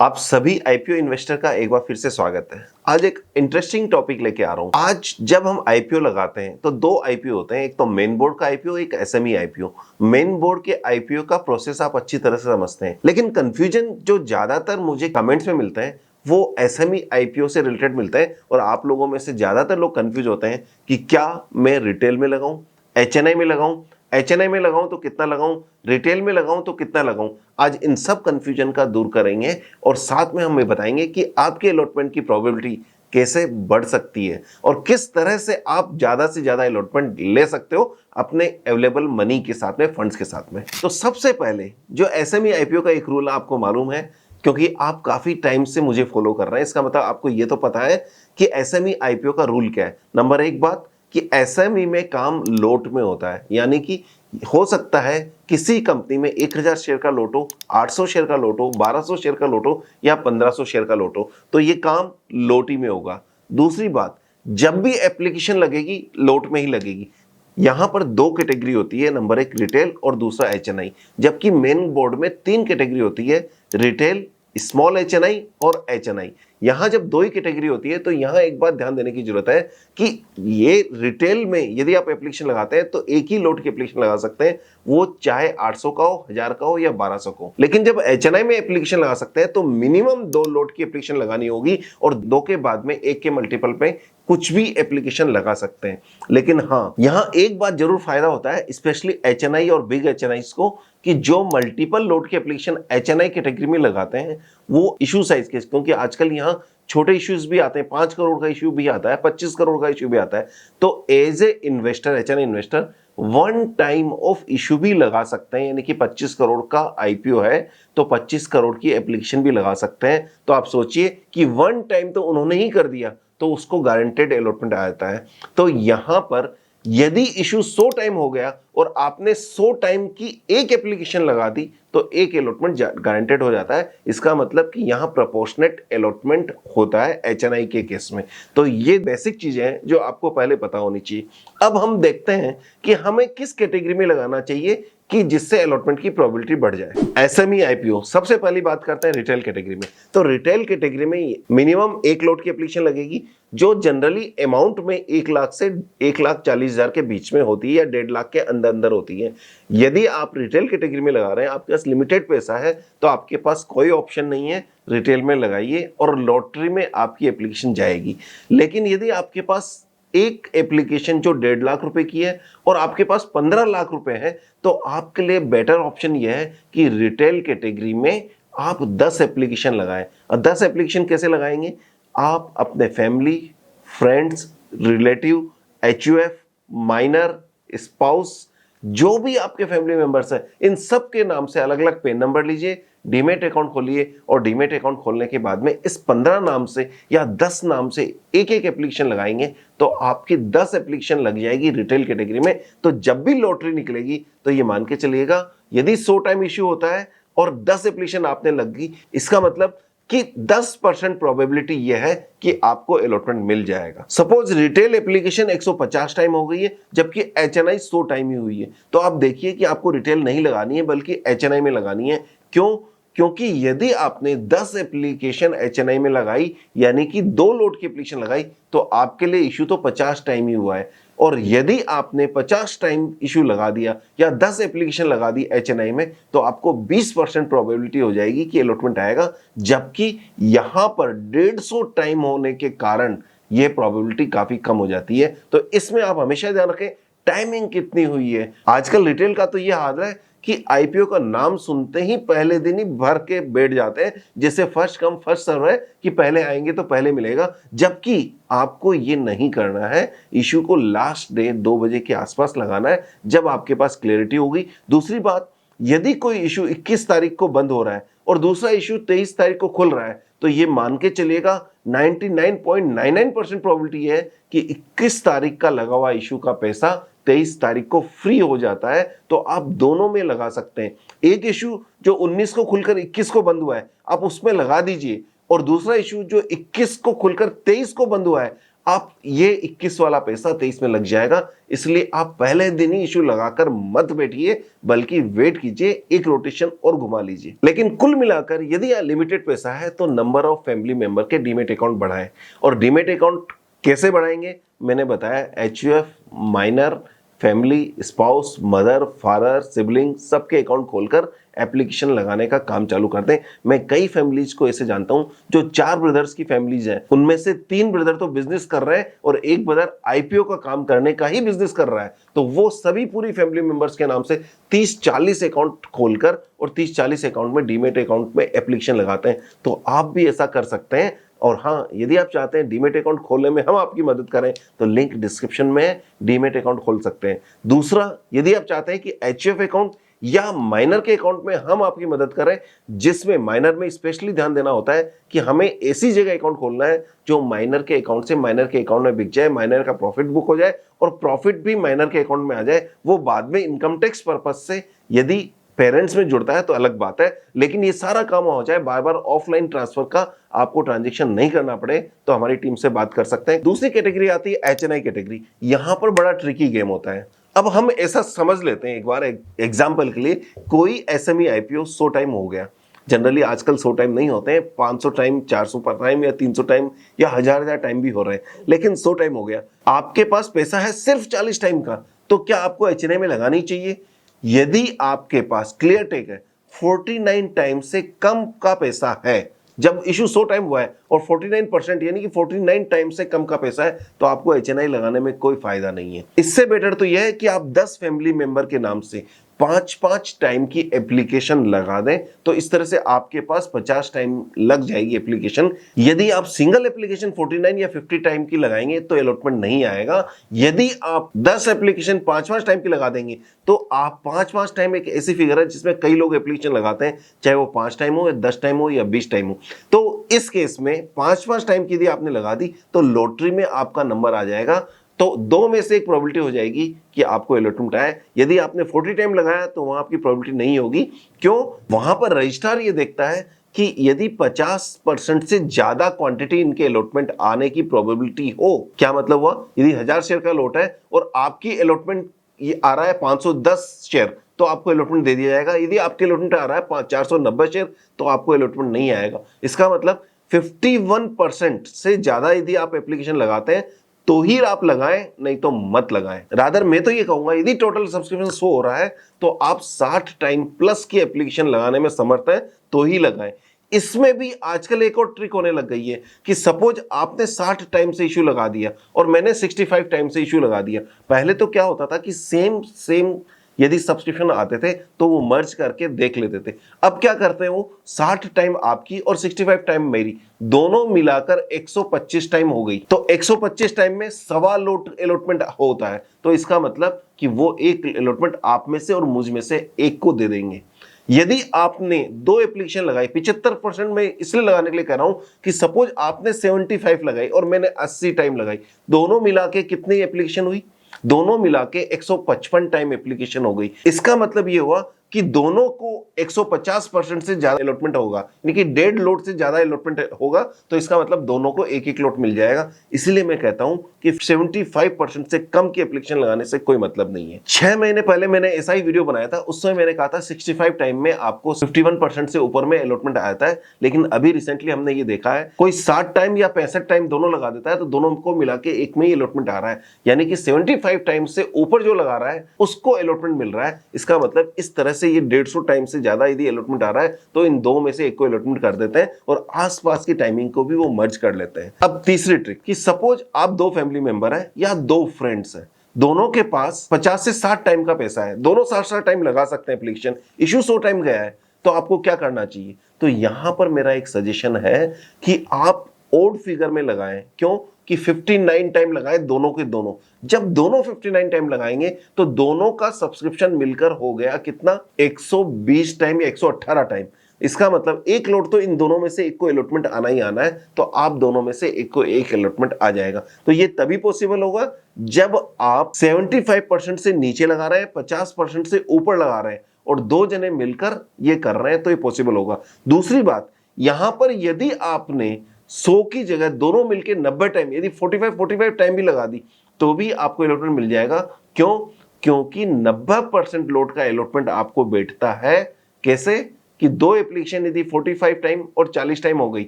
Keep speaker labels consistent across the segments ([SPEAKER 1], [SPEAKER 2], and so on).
[SPEAKER 1] आप सभी IPO investor का एक बार फिर से स्वागत है। आज एक इंटरेस्टिंग टॉपिक लेके आ रहा हूँ। आज जब हम आईपीओ लगाते हैं तो दो आईपीओ होते हैं, एक तो मेन बोर्ड का आईपीओ, एक एसएमई आईपीओ। मेन बोर्ड के आईपीओ का प्रोसेस आप अच्छी तरह से समझते हैं, लेकिन कंफ्यूजन जो ज्यादातर मुझे कमेंट्स में मिलता है वो एसएमई आईपीओ से रिलेटेड मिलता है। और आप लोगों में से ज्यादातर लोग कंफ्यूज होते हैं कि क्या मैं रिटेल में लगाऊं, एचएनआई में लगाऊं, एचएनआई में लगाऊं तो कितना लगाऊं, रिटेल में लगाऊं तो कितना लगाऊं। आज इन सब कंफ्यूजन का दूर करेंगे और साथ में हम ये बताएंगे कि आपके अलॉटमेंट की प्रोबेबिलिटी कैसे बढ़ सकती है और किस तरह से आप ज्यादा से ज्यादा अलॉटमेंट ले सकते हो अपने अवेलेबल मनी के साथ में, फंड्स के साथ में। तो सबसे पहले जो एसएमई आईपीओ का एक रूल आपको मालूम है, क्योंकि आप काफी टाइम से मुझे फॉलो कर रहे हैं, इसका मतलब आपको ये तो पता है कि एसएमई आईपीओ का रूल क्या है। नंबर एक बात कि एसएमई में काम लोट में होता है, यानी कि हो सकता है किसी कंपनी में 1000 शेयर का लोट हो, 800 शेयर का लोट हो, 1200 शेयर का लोट हो या 1500 शेयर का लोट हो, तो ये काम लोटी में होगा। दूसरी बात, जब भी एप्लीकेशन लगेगी लोट में ही लगेगी। यहां पर दो कैटेगरी होती है, नंबर एक रिटेल और दूसरा एचएनआई, जबकि मेन बोर्ड में तीन कैटेगरी होती है, रिटेल, स्मॉल एचएनआई और एचएनआई। यहां जब दो ही कैटेगरी होती है तो यहां एक बात ध्यान देने की जरूरत है कि ये रिटेल में यदि आप एप्लीकेशन लगाते हैं तो एक ही लोट की एप्लीकेशन लगा सकते हैं, वो चाहे 800 का हो, 1000 का हो या 1200 का हो। लेकिन जब एचएनआई में एप्लीकेशन लगा सकते हैं तो मिनिमम 2 लोट की एप्लीकेशन लगानी होगी और 2 के बाद में 1 के मल्टीपल पे कुछ भी एप्लीकेशन लगा सकते हैं। लेकिन हाँ, यहां एक बात जरूर फायदा होता है स्पेशली एचएनआई और बिग एचएनआई को, कि जो मल्टीपल लोड के एप्लीकेशन एचएनआई कैटेगरी में लगाते हैं वो इशू साइज के, क्योंकि आजकल यहाँ छोटे इश्यूज भी आते हैं, 5 करोड़ का इश्यू भी आता है, 25 करोड़ का इश्यू भी आता है। तो as a investor, HNI investor one time of issue भी लगा सकते हैं, यानी कि 25 करोड़ का आईपीओ है तो 25 करोड़ की एप्लीकेशन भी लगा सकते हैं। तो आप सोचिए कि वन टाइम तो उन्होंने ही कर दिया तो उसको गारंटेड अलॉटमेंट आ जाता है। तो यहां पर यदि इशू 100 टाइम हो गया और आपने 100 टाइम की एक एप्लीकेशन लगा दी तो एक अलॉटमेंट गारंटेड हो जाता है। इसका मतलब कि यहां प्रोपोर्शनेट अलॉटमेंट होता है एचएनआई के केस में। तो ये बेसिक चीजें हैं जो आपको पहले पता होनी चाहिए। अब हम देखते हैं कि हमें किस कैटेगरी में लगाना चाहिए कि जिससे अलॉटमेंट की प्रोबेबिलिटी बढ़ जाए। एसएमई आईपीओ, सबसे पहली बात करते हैं रिटेल कैटेगरी में। तो रिटेल कैटेगरी में मिनिमम 1 लोट की एप्लीकेशन लगेगी, जो जनरली अमाउंट में 1 लाख से 1,40,000 के बीच में होती है या 1.5 लाख के अंदर अंदर होती है। यदि आप रिटेल कैटेगरी में लगा रहे हैं, आपके पास लिमिटेड पैसा है, तो आपके पास कोई ऑप्शन नहीं है, रिटेल में लगाइए और लॉटरी में आपकी एप्लीकेशन जाएगी। लेकिन यदि आपके पास एक एप्लीकेशन जो 1.5 लाख रुपए की है और आपके पास 15 लाख रुपए है, तो आपके लिए बेटर ऑप्शन यह है कि रिटेल कैटेगरी में आप 10 एप्लीकेशन लगाएं। और 10 एप्लीकेशन कैसे लगाएंगे? आप अपने family, friends, relative, HUF, minor, spouse, जो भी आपके फैमिली मेंबर्स हैं, इन सब के नाम से अलग अलग पेन नंबर लीजिए, डीमेट अकाउंट खोलिए और डीमेट अकाउंट खोलने के बाद में इस 15 नाम से या 10 नाम से एक एक एप्लीकेशन लगाएंगे तो आपकी 10 एप्लीकेशन लग जाएगी रिटेल कैटेगरी में। तो जब भी लॉटरी निकलेगी तो ये मान के चलिएगा, यदि 100 टाइम इश्यू होता है और 10 एप्लीकेशन आपने लग गई, इसका मतलब कि 10% प्रोबेबिलिटी यह है कि आपको अलॉटमेंट मिल जाएगा। सपोज रिटेल एप्लीकेशन 150 टाइम हो गई है जबकि एचएनआई 100 टाइम ही हुई है, तो आप देखिए कि आपको रिटेल नहीं लगानी है बल्कि एचएनआई में लगानी है। क्यों? क्योंकि यदि आपने 10 एप्लीकेशन एचएनआई में लगाई, यानी कि 2 लोड की एप्लीकेशन लगाई, तो आपके लिए इशू तो 50 टाइम ही हुआ है। और यदि आपने 50 टाइम इशू लगा दिया या 10 एप्लीकेशन लगा दी एचएनआई में, तो आपको 20% प्रोबेबिलिटी हो जाएगी कि अलॉटमेंट आएगा, जबकि यहां पर 150 टाइम होने के कारण यह प्रोबेबिलिटी काफी कम हो जाती है। तो इसमें आप हमेशा ध्यान रखें टाइमिंग कितनी हुई है। आजकल रिटेल का तो यह हाल है कि आईपीओ का नाम सुनते ही पहले दिन ही भर के बैठ जाते हैं, जैसे फर्स्ट कम फर्स्ट सर्व है कि पहले आएंगे तो पहले मिलेगा। जबकि आपको ये नहीं करना है, इशू को लास्ट डे 2 बजे के आसपास लगाना है जब आपके पास क्लैरिटी होगी। दूसरी बात, यदि कोई इशू 21 तारीख को बंद हो रहा है और दूसरा इशू 23 तारीख को खुल रहा है, तो ये मान के चलिएगा 99.99% प्रोबेबिलिटी है कि 21 तारीख का लगा हुआ इशू का पैसा 23 तारीख को फ्री हो जाता है। तो आप दोनों में लगा सकते हैं। एक इशू जो 19 को खुलकर 21 को बंद हुआ है, आप उसमें लगा दीजिए, और दूसरा इशू जो 21 को खुलकर 23 को बंद हुआ है, आप ये 21 वाला पैसा 23 में लग जाएगा। इसलिए आप पहले दिन ही इशू लगाकर मत बैठिए, बल्कि वेट कीजिए, एक रोटेशन और घुमा लीजिए। लेकिन कुल मिलाकर यदि लिमिटेड पैसा है तो नंबर ऑफ फैमिली मेंबर के डीमेट अकाउंट बढ़ाएं। और डीमेट अकाउंट कैसे बढ़ाएंगे मैंने बताया, HUF, minor, family, spouse, mother, father, sibling सबके अकाउंट खोलकर एप्लीकेशन लगाने का काम चालू कर दें। मैं कई फैमिलीज को ऐसे जानता हूं जो 4 ब्रदर्स की फैमिलीज हैं, उनमें से 3 ब्रदर तो बिजनेस कर रहे हैं और एक ब्रदर आईपीओ का काम करने का ही बिजनेस कर रहा है। तो वो सभी पूरी फैमिली मेंबर्स के नाम से 30-40 अकाउंट खोलकर और 30-40 अकाउंट में डीमेट अकाउंट में एप्लीकेशन लगाते हैं। तो आप भी ऐसा कर सकते हैं। और हाँ, यदि आप चाहते हैं डीमेट अकाउंट खोलने में हम आपकी मदद करें तो लिंक डिस्क्रिप्शन में है, डीमेट अकाउंट खोल सकते हैं। दूसरा, यदि आप चाहते हैं कि एचयूएफ अकाउंट या माइनर के अकाउंट में हम आपकी मदद करें, जिसमें माइनर में स्पेशली ध्यान देना होता है कि हमें ऐसी जगह अकाउंट खोलना है जो माइनर के अकाउंट से माइनर के अकाउंट में बिक जाए, माइनर का प्रॉफिट बुक हो जाए और प्रॉफिट भी माइनर के अकाउंट में आ जाए। वो बाद में इनकम टैक्स पर्पज से यदि पेरेंट्स में जुड़ता है तो अलग बात है, लेकिन ये सारा काम हो जाए, बार बार ऑफलाइन ट्रांसफर का आपको ट्रांजैक्शन नहीं करना पड़े, तो हमारी टीम से बात कर सकते हैं। दूसरी कैटेगरी आती है एचएनआई कैटेगरी। यहां पर बड़ा ट्रिकी गेम होता है। अब हम ऐसा समझ लेते हैं एक बार एग्जांपल के लिए, कोई एसएमई आईपीओ 100 टाइम हो गया। जनरली आजकल 100 टाइम नहीं होते हैं, 500 टाइम, 400 टाइम या 300 टाइम या 1000 टाइम भी हो रहे हैं, लेकिन 100 टाइम हो गया। आपके पास पैसा है सिर्फ 40 टाइम का, तो क्या आपको एचएनआई में लगानी चाहिए? यदि आपके पास क्लियर टेक है, 49 टाइम से कम का पैसा है, जब इशू 100 टाइम हुआ है और 49% यानी कि 49 टाइम से कम का पैसा है, तो आपको एचएनआई लगाने में कोई फायदा नहीं है। इससे बेटर तो यह है कि आप 10 फैमिली मेंबर के नाम से 5-5 टाइम की एप्लीकेशन लगा दें, तो इस तरह से आपके पास 50 टाइम लग जाएगी एप्लीकेशन। यदि आप सिंगल एप्लीकेशन 49 या 50 टाइम की लगाएंगे तो अलॉटमेंट नहीं आएगा। यदि आप 10 एप्लीकेशन 5-5 टाइम की लगा देंगे तो आप 5-5 टाइम एक ऐसी फिगर है जिसमें कई लोग एप्लीकेशन लगाते हैं, चाहे वो 5 टाइम हो या 10 टाइम हो या 20 टाइम हो। तो इस केस में 5-5 टाइम की यदि आपने लगा दी तो लॉटरी में आपका नंबर आ जाएगा, तो 2 में से एक प्रोबेबिलिटी हो जाएगी कि आपको अलॉटमेंट आए। यदि आपने 40 टाइम लगाया तो वहां आपकी प्रोबेबिलिटी नहीं होगी। क्यों? वहां पर रजिस्ट्रार ये देखता है कि यदि 50% से ज्यादा क्वांटिटी इनके अलॉटमेंट आने की प्रोबेबिलिटी हो। क्या मतलब हुआ? यदि 1000 शेयर का लॉट है और आपकी अलॉटमेंट ये आ रहा है 510 शेयर, तो आपको अलॉटमेंट दे दिया जाएगा। यदि आपके अलॉटमेंट आ रहा है 490 शेयर, तो आपको अलॉटमेंट नहीं आएगा। इसका मतलब 51% से ज्यादा यदि आप एप्लीकेशन लगाते हैं तो ही आप लगाएं, नहीं तो मत लगाएं। रादर मैं तो ये कहूंगा, यदि टोटल सब्सक्रिप्शन 100 हो रहा है तो आप 60 टाइम प्लस की एप्लीकेशन लगाने में समर्थ हैं तो ही लगाएं। इसमें भी आजकल एक और ट्रिक होने लग गई है कि सपोज आपने 60 टाइम से इश्यू लगा दिया और मैंने 65 टाइम से इश्यू लगा दिया। पहले तो क्या होता था कि सेम यदि सब्सक्रिप्शन आते थे तो वो मर्ज करके देख लेते थे। अब क्या करते हैं वो, 60 टाइम आपकी और 65 टाइम मेरी, दोनों मिलाकर 125 टाइम हो गई। तो 125 टाइम में सवा लोट अलॉटमेंट होता है, तो इसका मतलब कि वो एक अलॉटमेंट आप में से और मुझ में से एक को दे देंगे। यदि आपने 2 एप्लीकेशन लगाई, 75% में इसलिए लगाने के लिए कह रहा हूं कि सपोज आपने 75 लगाई और मैंने 80 टाइम लगाई, दोनों मिला के कितनी एप्लीकेशन हुई? दोनों मिला के 155 टाइम एप्लीकेशन हो गई। इसका मतलब यह हुआ कि दोनों को 150% से ज्यादा अलॉटमेंट होगा, यानी कि 1.5 लोट से ज्यादा अलॉटमेंट होगा, तो इसका मतलब दोनों को एक एक लोट मिल जाएगा। इसीलिए मैं कहता हूं कि 75% से कम की एप्लीकेशन लगाने से कोई मतलब नहीं है। 6 महीने पहले मैंने ऐसा ही वीडियो बनाया था, उस समय मैंने कहा था 65 टाइम में आपको 51% से ऊपर में अलॉटमेंट आता है, लेकिन अभी रिसेंटली हमने ये देखा है कोई 60 टाइम या 65 टाइम दोनों लगा देता है तो दोनों को मिला के एक में ही अलॉटमेंट आ रहा है, यानी कि 75 टाइम से ऊपर जो लगा रहा है उसको अलॉटमेंट मिल रहा है। इसका मतलब इस तरह से ये 150 टाइम से ज्यादा यदि अलॉटमेंट आ रहा है तो इन दो में से एक को अलॉटमेंट कर देते हैं और आसपास की टाइमिंग को भी वो मर्ज कर लेते हैं। अब तीसरी ट्रिक कि सपोज आप 2 फैमिली मेंबर हैं या 2 फ्रेंड्स हैं, दोनों के पास 50 से 60 टाइम का पैसा है, दोनों 60 टाइम लगा सकते हैं एप्लीकेशन, इशू 100 टाइम गया है, तो आपको क्या करना चाहिए? तो यहां पर मेरा एक सजेशन है कि आप ओड फिगर में लगाएं। क्यों? कि 59 टाइम लगाएं दोनों के दोनों। जब दोनों 59 टाइम लगाएंगे तो दोनों का सब्सक्रिप्शन मिलकर हो गया कितना? 120 टाइम या 118 टाइम। इसका मतलब एक लोट तो इन दोनों में से एक को अलॉटमेंट आना ही आना है, तो आप दोनों में से एक को एक अलॉटमेंट आ जाएगा। तो ये तभी पॉसिबल होगा जब आप 75% से नीचे लगा रहे हैं, 50% से ऊपर लगा रहे हैं और 2 जने मिलकर ये कर रहे हैं, तो ये पॉसिबल होगा। दूसरी बात, यहां पर यदि आपने 100 की जगह दोनों मिलके 90 टाइम, यदि 45 टाइम भी लगा दी तो भी आपको अलॉटमेंट मिल जाएगा। क्यों? क्योंकि 90% लोड का अलॉटमेंट आपको बैठता है। कैसे? कि दो एप्लीकेशन यदि 45 टाइम और 40 टाइम हो गई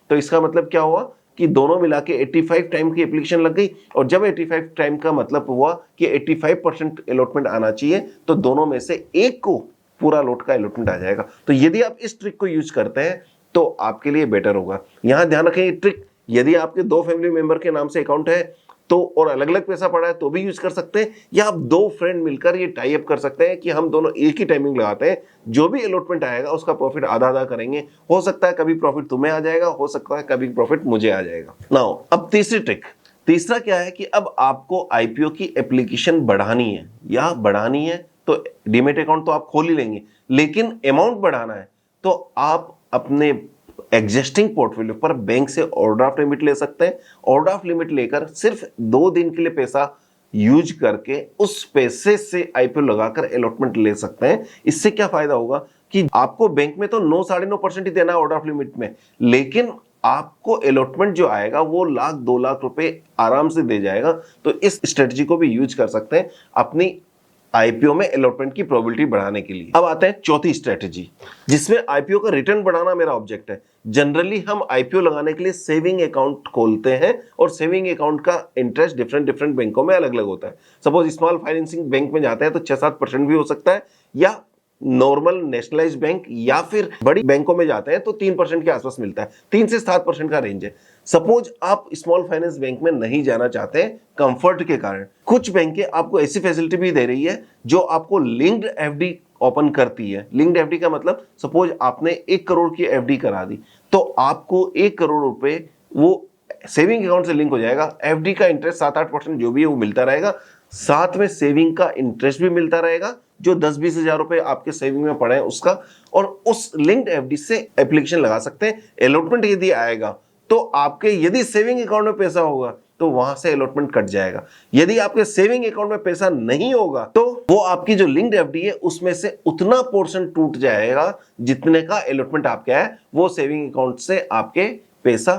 [SPEAKER 1] तो इसका मतलब क्या हुआ कि दोनों मिला के 85 टाइम की एप्लीकेशन लग गई, और जब 85 टाइम का मतलब हुआ कि 85% अलॉटमेंट आना चाहिए, तो दोनों में से एक को पूरा लोड का अलॉटमेंट आ जाएगा। तो यदि आप इस ट्रिक को यूज करते हैं तो आपके लिए बेटर होगा। यहां ध्यान रखें, ये ट्रिक यदि आपके दो फैमिली मेंबर के नाम से अकाउंट है तो और अलग अलग पैसा पड़ा है तो भी यूज कर सकते हैं, या आप दो फ्रेंड मिलकर ये टाई अप कर सकते हैं कि हम दोनों एक ही टाइमिंग लगाते हैं, जो भी अलॉटमेंट आएगा उसका प्रॉफिट आधा आधा करेंगे। हो सकता है कभी प्रॉफिट तुम्हें आ जाएगा, हो सकता है कभी प्रॉफिट मुझे आ जाएगा। नाउ अब तीसरी ट्रिक, तीसरा क्या है कि अब आपको आईपीओ की एप्लीकेशन बढ़ानी है या बढ़ानी है तो डीमेट अकाउंट तो आप खोल ही लेंगे, लेकिन अमाउंट बढ़ाना है तो आप अपने एग्जिस्टिंग पोर्टफोलियो पर बैंक से ओवरड्राफ्ट लिमिट ले सकते हैं। ओवरड्राफ्ट लिमिट लेकर सिर्फ 2 दिन के लिए पैसा यूज करके उस पैसे से आईपीओ लगाकर अलॉटमेंट ले सकते हैं। इससे क्या फायदा होगा कि आपको बैंक में तो 9 9.5% ही देना है ओवरड्राफ्ट लिमिट में, लेकिन आपको अलॉटमेंट जो आएगा वो लाख 2 लाख रुपए आराम से दे जाएगा। तो इस स्ट्रेटजी को भी यूज कर सकते हैं अपनी आईपीओ में अलॉटमेंट की प्रोबेबिलिटी बढ़ाने के लिए। अब आते हैं चौथी स्ट्रेटजी, जिसमें आईपीओ का रिटर्न बढ़ाना मेरा ऑब्जेक्ट है। जनरली हम आईपीओ लगाने के लिए सेविंग अकाउंट खोलते हैं, और सेविंग अकाउंट का इंटरेस्ट डिफरेंट डिफरेंट बैंकों में अलग अलग होता है। सपोज स्मॉल फाइनेंसिंग बैंक में जाते हैं तो 6-7% भी हो सकता है, या नॉर्मल नेशनलाइज्ड बैंक या फिर बड़ी बैंकों में जाते हैं तो 3% के आसपास मिलता है। 3 से 7% का रेंज है। सपोज आप स्मॉल फाइनेंस बैंक में नहीं जाना चाहते कंफर्ट के कारण, कुछ बैंकें आपको ऐसी फैसिलिटी भी दे रही है जो आपको लिंक्ड एफडी ओपन करती है। लिंक्ड एफडी का मतलब सपोज आपने 1 करोड़ की एफडी करा दी तो आपको 1 करोड़ रुपए वो सेविंग अकाउंट से लिंक हो जाएगा। एफडी का इंटरेस्ट 7-8% जो भी है वो मिलता रहेगा, साथ में सेविंग का इंटरेस्ट भी मिलता रहेगा जो 10-20 हजार रुपए आपके सेविंग में पड़े हैं उसका, और उस लिंक्ड एफडी से एप्लीकेशन लगा सकते हैं। अलॉटमेंट यदि आएगा तो आपके यदि सेविंग अकाउंट में पैसा होगा तो वहां से अलॉटमेंट कट जाएगा। यदि आपके सेविंग अकाउंट में पैसा नहीं होगा तो वो आपकी जो लिंक्ड एफडी है उसमें से उतना पोर्शन टूट जाएगा जितने का अलॉटमेंट आपका है, वो सेविंग अकाउंट से आपके पैसा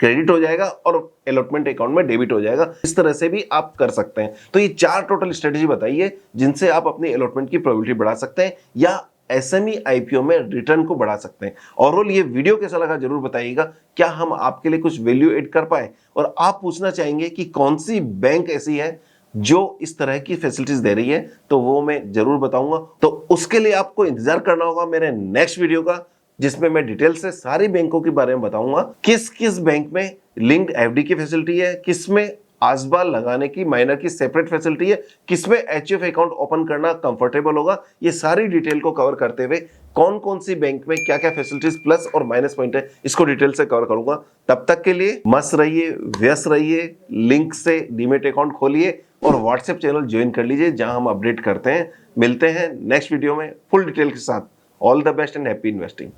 [SPEAKER 1] क्रेडिट हो जाएगा और अलॉटमेंट अकाउंट में डेबिट हो जाएगा। इस तरह से भी आप कर सकते हैं। तो ये 4 टोटल स्ट्रेटजी बताइए जिनसे आप अपनी अलॉटमेंट की प्रोबेबिलिटी बढ़ा सकते हैं या एसएमई आईपीओ में रिटर्न को बढ़ा सकते हैं। ओवरऑल ये वीडियो कैसा लगा जरूर बताइएगा। क्या हम आपके लिए कुछ वैल्यू एड कर पाए, और आप पूछना चाहेंगे कि कौन सी बैंक ऐसी है जो इस तरह की फैसिलिटीज दे रही है, तो वो मैं जरूर बताऊंगा। तो उसके लिए आपको इंतजार करना होगा मेरे नेक्स्ट वीडियो का, जिसमें मैं डिटेल से सारी बैंकों के बारे में बताऊंगा। किस किस बैंक में लिंक्ड एफडी की फैसिलिटी है, किसमें आसबाल लगाने की माइनर की सेपरेट फैसिलिटी है, किसमें एचएफ अकाउंट ओपन करना कंफर्टेबल होगा, ये सारी डिटेल को कवर करते हुए कौन कौन सी बैंक में क्या क्या फैसिलिटीज प्लस और माइनस पॉइंट है, इसको डिटेल से कवर करूंगा। तब तक के लिए मस्त रहिए, व्यस्त रहिए, लिंक से डीमेट अकाउंट खोलिए और व्हाट्सएप चैनल ज्वाइन कर लीजिए जहां हम अपडेट करते हैं। मिलते हैं नेक्स्ट वीडियो में फुल डिटेल के साथ। All the best and happy investing.